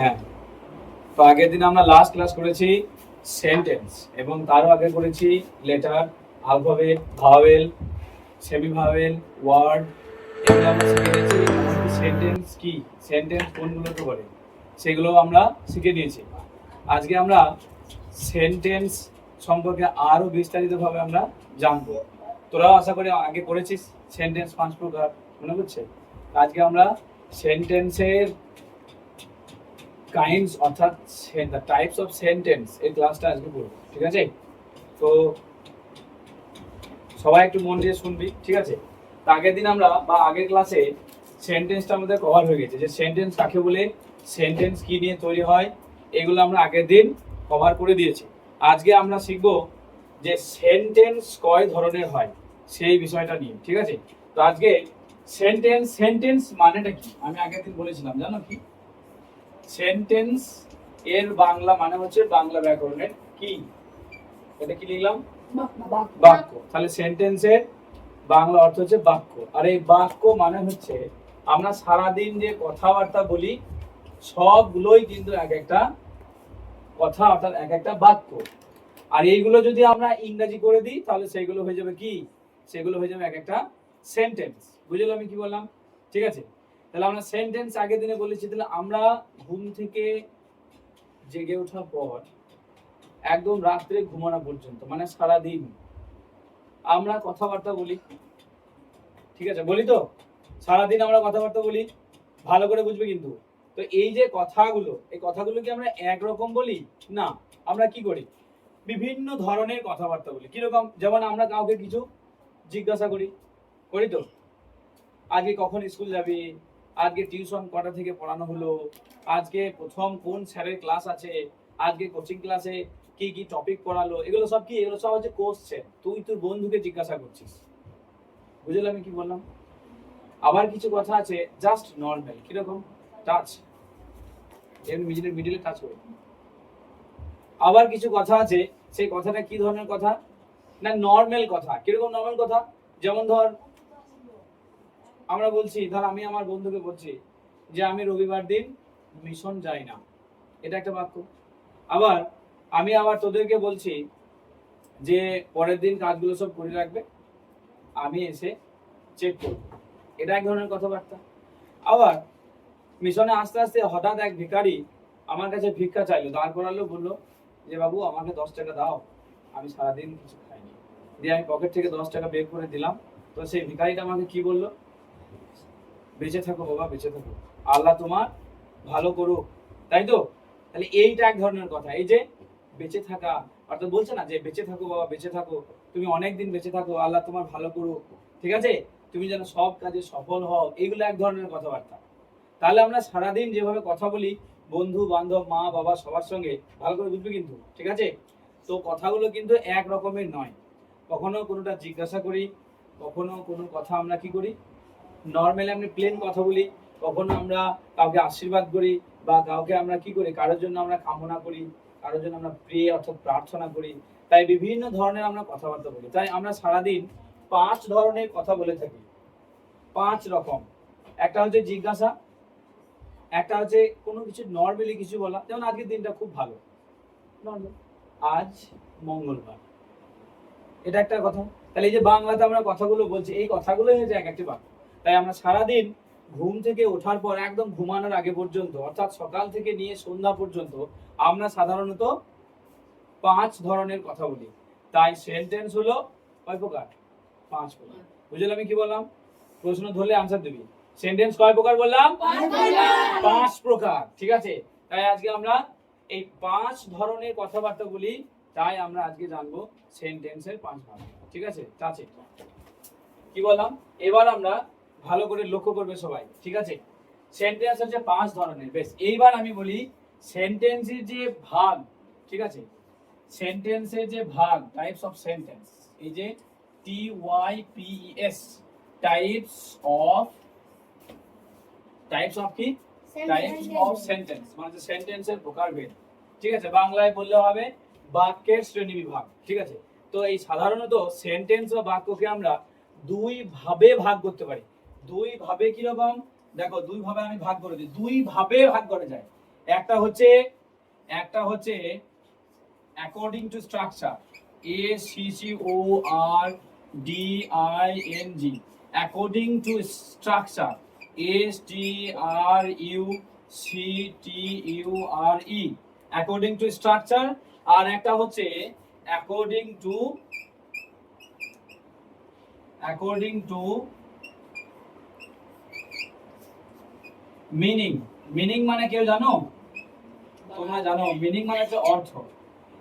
হ্যাঁ, তো আগের দিন আমরা লাস্ট ক্লাস করেছি সেন্টেন্স এবং তারও আগে করেছি letter, alphabet, vowel, semi vowel, word, এগুলো আমরা শিখে নিয়েছি। এমনকি সেন্টেন্স কি, সেন্টেন্স কোনগুলোকে বলে সেগুলো আমরা শিখে নিয়েছি। আজকে আমরা সেন্টেন্স সম্পর্কে আরো বিস্তারিতভাবে আমরা জানবো। তোরাও আশা করি আগে করেছিস সেন্টেন্স 5 প্রকার, মনে করছে? আজকে আমরা সেন্টেন্সের কাইন্ডস অর্থাৎ দ্য টাইপস অফ সেন্টেন্স এই ক্লাসটা আজকে করব, ঠিক আছে? তো সবাই একটু মন দিয়ে শুনবি, ঠিক আছে? তো আগের দিন আমরা বা আগের ক্লাসে সেন্টেন্সটা আমাদের কভার হয়ে গেছে, যে সেন্টেন্স কাকে বলে, সেন্টেন্স কি নিয়ে তৈরি হয়, এগুলো আমরা আগের দিন কভার করে দিয়েছি। আজকে আমরা শিখব যে সেন্টেন্স কয় ধরনের হয় সেই বিষয়টা নিয়ে, ঠিক আছে? তো আজকে সেন্টেন্স, সেন্টেন্স মানেটা কি আমি আগের দিন বলেছিলাম, জানো কি? সেন্টেন্স এর বাংলা মানে হচ্ছে বাংলা ব্যাকরণের কি, এটা কি লিখলাম? বাক্য। তাহলে সেন্টেন্সের বাংলা অর্থ হচ্ছে বাক্য। আর এই বাক্য মানে হচ্ছে আমরা সারাদিন যে কথাবার্তা বলি সবগুলোই কিন্তু এক একটা কথা, অর্থাৎ এক একটা বাক্য। আর এইগুলো যদি আমরা ইংরেজি করে দিই তাহলে সেগুলো হয়ে যাবে কি, সেগুলো হয়ে যাবে এক একটা সেন্টেন্স। বুঝলে আমি কি বললাম? ঠিক আছে, তাহলে আমরা সেন্টেন্স আগের দিনে বলেছি। তাহলে আমরা ঘুম থেকে জেগে ওঠার পর একদম রাত্রে ঘুমানো পর্যন্ত মানে সারা দিন আমরা কথাবার্তা বলি, ঠিক আছে? বলি তো, সারাদিন আমরা কথাবার্তা বলি, ভালো করে বুঝবে কিন্তু। তো এই যে কথাগুলো, এই কথাগুলো কি আমরা একরকম বলি? না, আমরা কি করি? বিভিন্ন ধরনের কথাবার্তা বলি। কিরকম? যেমন আমরা কাউকে কিছু জিজ্ঞাসা করি, করি তো, আজকে কখন স্কুল যাবি, আজকে টিউশন কটা থেকে পড়ানো হলো, আজকে প্রথম কোন স্যারের ক্লাস আছে, আজকে কোচিং ক্লাসে কি কি টপিক পড়ালো, এগুলো সব কি, এগুলো সব হচ্ছে কোশ্চেন। তুই তোর বন্ধুকে জিজ্ঞাসা করছিস। বুঝলে আমি কি বললাম? আবার কিছু কথা আছে জাস্ট নর্মাল, কিরকম? টাচ, এর মিডিলে টাচ করে। আবার কিছু কথা আছে সেই কথাটা কি ধরনের কথা না, নর্মাল কথা। কিরকম নর্মাল কথা? যেমন ধর আমরা বলছি, ধর আমি আমার বন্ধুকে বলছি যে আমি রবিবার দিন মিশন যাই না, এটা একটা বাক্য। আবার আমি আবার তোদেরকে বলছি যে পরের দিন কাজগুলো সব করে রাখবে, আমি এসে চেক করব, এটা এক ধরনের কথাবার্তা। আবার মিশনে আস্তে আস্তে হঠাৎ এক ভিখারি আমার কাছে ভিক্ষা চাইলো, দাঁড় করালো, বললো যে বাবু আমাকে 10 টাকা দাও, আমি সারাদিন কিছু খাইনি। দিয়ে আমি পকেট থেকে 10 টাকা বের করে দিলাম। তো সেই ভিখারিটা আমাকে কি বললো? বেঁচে থাকো বাবা, বেঁচে থাকো, আল্লাহ তোমার ভালো করুক, তাই তো? তাহলে এইটা এক ধরনের কথা। এই যে বেঁচে থাকা, অর্থাৎ বলছে না যে বেঁচে থাকো বাবা, বেঁচে থাকো, তুমি অনেক দিন বেঁচে থাকো, আল্লাহ তোমার ভালো করুক, ঠিক আছে, তুমি যেন সব কাজে সফল হও, এইগুলো এক ধরনের কথাবার্তা। তাহলে আমরা সারাদিন যেভাবে কথা বলি বন্ধু বান্ধব মা বাবা সবার সঙ্গে, ভালো করে বুঝবে কিন্তু, ঠিক আছে? তো কথাগুলো কিন্তু এক রকমের নয়। কখনো কোনোটা জিজ্ঞাসা করি, কখনো কোনো কথা আমরা কি করি, নর্মালি আমরা প্লেন কথা বলি, কখনো আমরা কাউকে আশীর্বাদ করি, বা কাউকে আমরা কি করি, কারোর জন্য আমরা কামনা করি, কারোর জন্য আমরা প্রে অর্থাৎ প্রার্থনা করি। তাই বিভিন্ন ধরনের আমরা কথাবার্তা বলি। তাই আমরা সারাদিন 5 ধরনের কথা বলে থাকি, 5 রকম। একটা হচ্ছে জিজ্ঞাসা, একটা হচ্ছে কোনো কিছু নর্মালি কিছু বলা, যেমন আজকের দিনটা খুব ভালো, নর্মাল, আজ মঙ্গলবার, এটা একটা কথা। তাহলে এই যে বাংলাতে আমরা কথাগুলো বলছি, এই কথাগুলো হচ্ছে এক একটি বাক্য। তাই আমরা সারাদিন ঘুম থেকে ওঠার পর একদম ঘুমানোর আগে পর্যন্ত, অর্থাৎ সকাল থেকে নিয়ে সন্ধ্যা পর্যন্ত আমরা সাধারণত 5 ধরনের কথা বলি। তাই সেন্টেন্স হলো কয় প্রকার? 5 প্রকার। বুঝলে আমি কি বললাম? প্রশ্ন ধরলে আনসার দিবি। সেন্টেন্স কয় প্রকার বললাম? 5 প্রকার, ঠিক আছে? তাই আজকে আমরা এই 5 ধরনের কথাবার্তা বলি। তাই আমরা আজকে জানবো সেন্টেন্সের 5 ভাগ, ঠিক আছে? আছে কি বললাম? এবার আমরা ভালো করে লক্ষ্য করবে সবাই, ঠিক আছে? সেন্টেন্স হচ্ছে 5 ধরনের। বেশ, এইবার আমি বলি সেন্টেন্সের যে ভাগ, ঠিক আছে? সেন্টেন্সের যে ভাগ, টাইপস অফ সেন্টেন্স, এই যে TYPES, টাইপস অফ কি, টাইপস অফ সেন্টেন্স, মানে সেন্টেন্সের প্রকারভেদ, ঠিক আছে? বাংলায় বললে হবে বাক্যের শ্রেণীবিভাগ, ঠিক আছে? তো এই সাধারণত সেন্টেন্স বা বাক্যকে আমরা দুই ভাবে ভাগ করতে পারি। দুই ভাবে কিরকম? দেখো, দুই ভাবে আমি ভাগ করে দিই, দুই ভাবে ভাগ করা যায়। একটা হচ্ছে according to structure, ACCORDING, according to structure, STRUCTURE, according to structure. আর একটা হচ্ছে অ্যাকর্ডিং টু মিনিং। মিনিং মানে কেউ জানো? তোমরা জানো মিনিং মানে হচ্ছে অর্থ।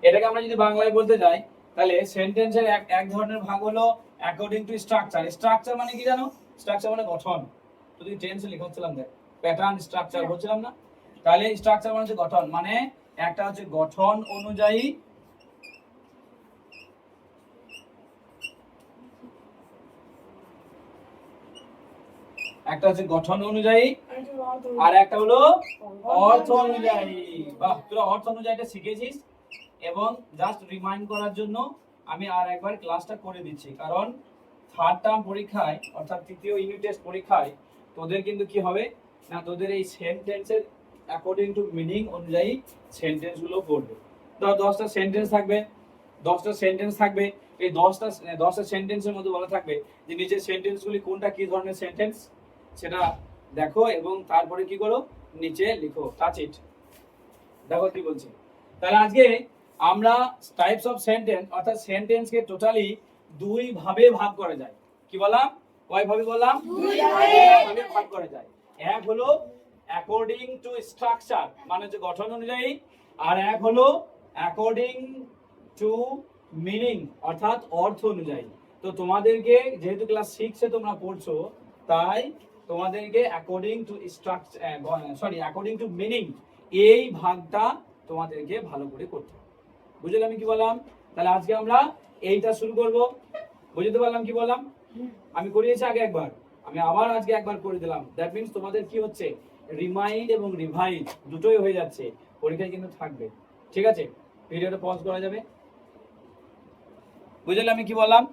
এটাকে আমরা যদি বাংলায় বলতে যাই তাহলে সেন্টেন্সের এক ধরনের ভাগ হলো অ্যাকর্ডিং টু স্ট্রাকচার। স্ট্রাকচার মানে কি জানো? স্ট্রাকচার মানে গঠন। যদি টেন্সে লিখছিলাম দেখ, প্যাটার্ন স্ট্রাকচার বলছিলাম না? তাহলে স্ট্রাকচার মানে হচ্ছে গঠন, মানে একটা হচ্ছে গঠন অনুযায়ী, একটা হচ্ছে গঠন অনুযায়ী আর একটা হলো অর্থ অনুযায়ী। বাহ, তোরা অর্থ অনুযায়ীটা শিখেছিস। এবং জাস্ট রিমাইন্ড করার জন্য আমি আর একবার ক্লাসটা করে দিচ্ছি, কারণ থার্ড টার্ম পরীক্ষায় অর্থাৎ তৃতীয় ইউনিট টেস্ট পরীক্ষায় তোদের কিন্তু কি হবে না, তোদের এই সেন্টেন্সের অ্যাকর্ডিং টু মিনিং অনুযায়ী সেন্টেন্সগুলো পড়বে। ধর 10টা সেন্টেন্স থাকবে, 10টা সেন্টেন্স থাকবে। এই 10টা সেন্টেন্সের মধ্যে বলা থাকবে যে নিচের সেন্টেন্সগুলি কোনটা কি ধরনের সেন্টেন্স সেটা দেখো এবং তারপরে কি করো, নিচে লিখো, টাচ ইট। দেখো কি বলছে। তাহলে আজকে আমরা টাইপস অফ সেন্টেন্স অর্থাৎ সেন্টেন্সকে টোটালি দুই ভাবে ভাগ করা যায়। কি বললাম? কয় ভাবে বললাম? দুই ভাবে ভাগ করা যায়। এক হলো অ্যাকর্ডিং টু স্ট্রাকচার, মানে হচ্ছে গঠন অনুযায়ী, আর এক হলো অ্যাকর্ডিং টু মিনিং অর্থাৎ অর্থ অনুযায়ী। তো তোমাদেরকে যেহেতু ক্লাস 6 এ তোমরা পড়ছো, তাই তোমাদেরকে according to according to meaning এই ভাগটা তোমাদেরকে ভালো করে করতে হবে। বুঝলে আমি কি বললাম? তাহলে আজকে আমরা এইটা শুরু করব। বুঝতে পারলাম কি বললাম? আমি করিয়েছি আগে একবার, আমি আবার আজকে একবার করে দিলাম। দ্যাট মিন্স তোমাদের কি হচ্ছে, রিমাইন্ড এবং রিভাইজ দুটোই হয়ে যাচ্ছে, পরীক্ষায় কিন্তু থাকবে। ঠিক আছে, ভিডিওটা পজ করা যাবে। বুঝলে আমি কি বললাম?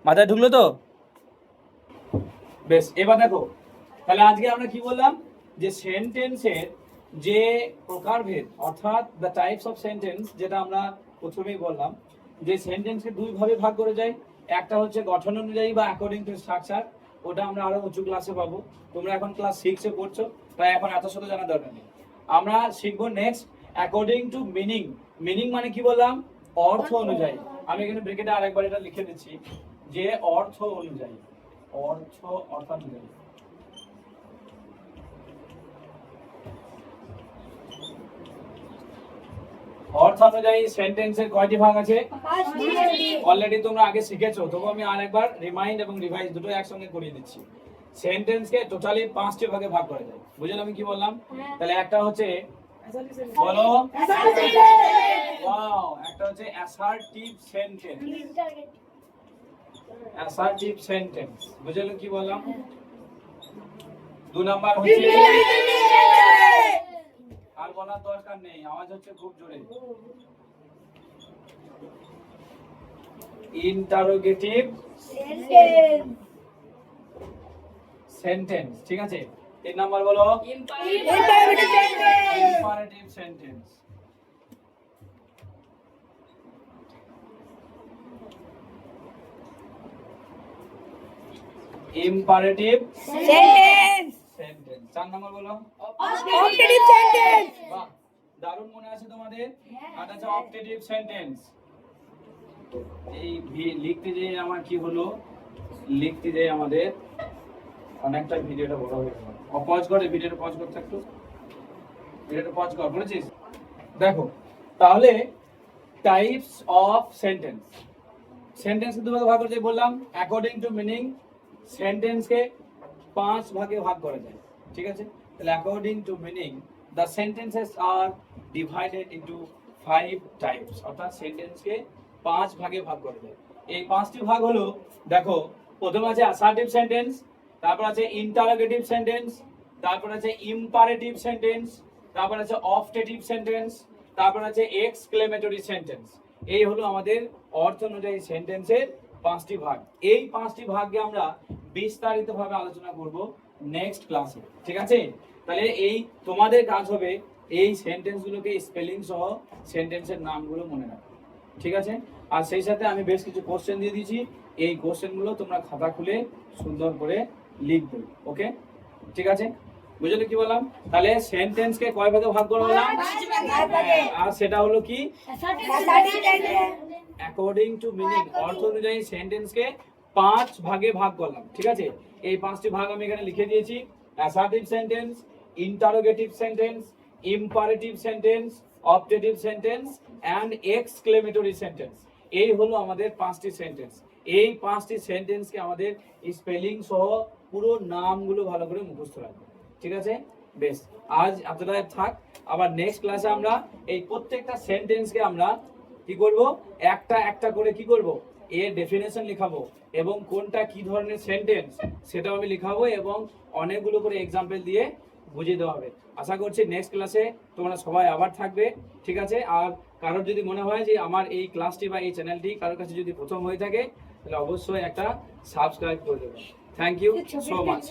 মাথায় ঢুকলো তো? বেশ, এবার দেখো তাহলে আজকে আমরা কি বললাম, যে সেন্টেন্সের যে প্রকারভেদ অর্থাৎ দ্য টাইপস অফ সেন্টেন্স, যেটা আমরা প্রথমেই বললাম যে সেন্টেন্সকে দুই ভাবে ভাগ করে যায়। একটা হচ্ছে গঠন অনুযায়ী বা অ্যাকর্ডিং টু স্ট্রাকচার, ওটা আমরা আরো উঁচু ক্লাসে পাবো। তোমরা এখন ক্লাস 6 এ পড়ছো, তাই এখন এত শত জানার দরকার নেই। আমরা শিখবো next according to meaning. Meaning মানে কি বললাম? অর্থ অনুযায়ী। আমি এখানে ব্র্যাকেটে আরেকবার এটা লিখে দিচ্ছি যে অর্থ অনুযায়ী, অর্থ অনুযায়ী। অর্থ অনুযায়ী সেন্টেন্সের কয়টি ভাগ আছে? অলরেডি তোমরা আগে শিখেছো, তবু আমি আরেকবার রিমাইন্ড এবং রিভাইজ দুটো একসঙ্গে করিয়ে দিচ্ছি। সেন্টেন্সকে টোটালি 5টি ভাগে ভাগ করা যায়। বুঝলেন আমি কি বললাম? তাহলে একটা হচ্ছে, বলো, ওয়াও, একটা হচ্ছে অ্যাসার্টিভ সেন্টেন্স। অ্যাসার্টিভ সেন্টেন্স, বুঝলেন কি বললাম? 2 নাম্বার হচ্ছে, আর বলার দরকার নেই, আওয়াজ হচ্ছে খুব জোরে, ইন্টারোগেটিভ সেন্টেন্স। ঠিক আছে, 3 নাম্বার বলো, imperative sentence. Imperative sentence. 4 number বলো, অবজেক্টিভ সেন্টেন্স। বাহ, দারুণ মনে আছে তোমাদের। আর আছে অবজেক্টিভ সেন্টেন্স। এই লিখতে যে আমার কি হলো, লিখতে যে আমাদের অনেকটা ভিডিওটা বড় হয়ে গেল। পজ করে ভিডিওটা পজ করতে, একটু ভিডিওটা পজ কর, বলেছিস? দেখো তাহলে টাইপস অফ সেন্টেন্স। সেন্টেন্সকে দুভাগে ভাগ করতে বললাম, অ্যাকর্ডিং টু মিনিং সেন্টেন্সকে 5 ভাগে ভাগ করা যায়। ঠিক আছে, তাহলে according to meaning the sentences are divided into 5 types, অর্থাৎ সেন্টেন্সকে 5 ভাগে ভাগ করা যায়। এই 5টি ভাগ হলো, দেখো, প্রথম আছে অ্যাসার্টিভ সেন্টেন্স, তারপর আছে ইন্টারোগেটিভ সেন্টেন্স, তারপর আছে ইম্পারেটিভ সেন্টেন্স, তারপর আছে অবজেক্টিভ সেন্টেন্স, তারপর আছে এক্সক্লেমেটরি সেন্টেন্স। এই হলো আমাদের অর্থ অনুযায়ী সেন্টেন্সের 5টি ভাগ। এই 5টি ভাগকে আমরা বিস্তারিতভাবে আলোচনা করব নেক্সট ক্লাসে। ঠিক আছে, তাহলে এই তোমাদের কাজ হবে এই সেন্টেন্সগুলোকে স্পেলিং সহ সেন্টেন্সের নামগুলো মনে রাখো, ঠিক আছে? আর সেই সাথে আমি বেশ কিছু কোশ্চেন দিয়ে দিয়েছি, এই কোশ্চেনগুলো তোমরা খাতা খুলে সুন্দর করে লিখবে, ওকে? ঠিক আছে, বুঝলে কি বললাম? তাহলে সেন্টেন্সকে কয় ভাগে ভাগ করা বললাম? আর সেটা হলো কি, অ্যাকর্ডিং টু মিনিং, অর্থ অনুযায়ী সেন্টেন্সকে 5 ভাগে ভাগ করলাম, ঠিক আছে? এই 5টি ভাগ আমি এখানে লিখে দিয়েছি। Assertive sentence, interrogative sentence, imperative sentence, objective sentence and exclamatory sentence. এই হলো আমাদের 5টি সেন্টেন্স। এই 5টি সেন্টেন্সকে আমাদের স্পেলিং সহ পুরো নামগুলো ভালো করে মুখস্থ রাখবো, ঠিক আছে? বেশ, আজ এতটাই থাক। আবার নেক্সট ক্লাসে আমরা এই প্রত্যেকটা সেন্টেন্সকে আমরা কি করব, একটা একটা করে কি করব, এর ডেফিনেশন লিখাবো এবং কোনটা কি ধরনের সেন্টেন্স সেটাও আমি লিখাবো এবং অনেকগুলো করে এক্সাম্পল দিয়ে বুঝিয়ে দেওয়া হবে। আশা করছি নেক্সট ক্লাসে তোমরা সবাই আবার থাকবে, ঠিক আছে? আর কারোর যদি মনে হয় যে আমার এই ক্লাসটি বা এই চ্যানেলটি কারোর কাছে যদি প্রথম হয়ে থাকে তাহলে অবশ্যই একটা সাবস্ক্রাইব করে দেবেন। Thank you so much.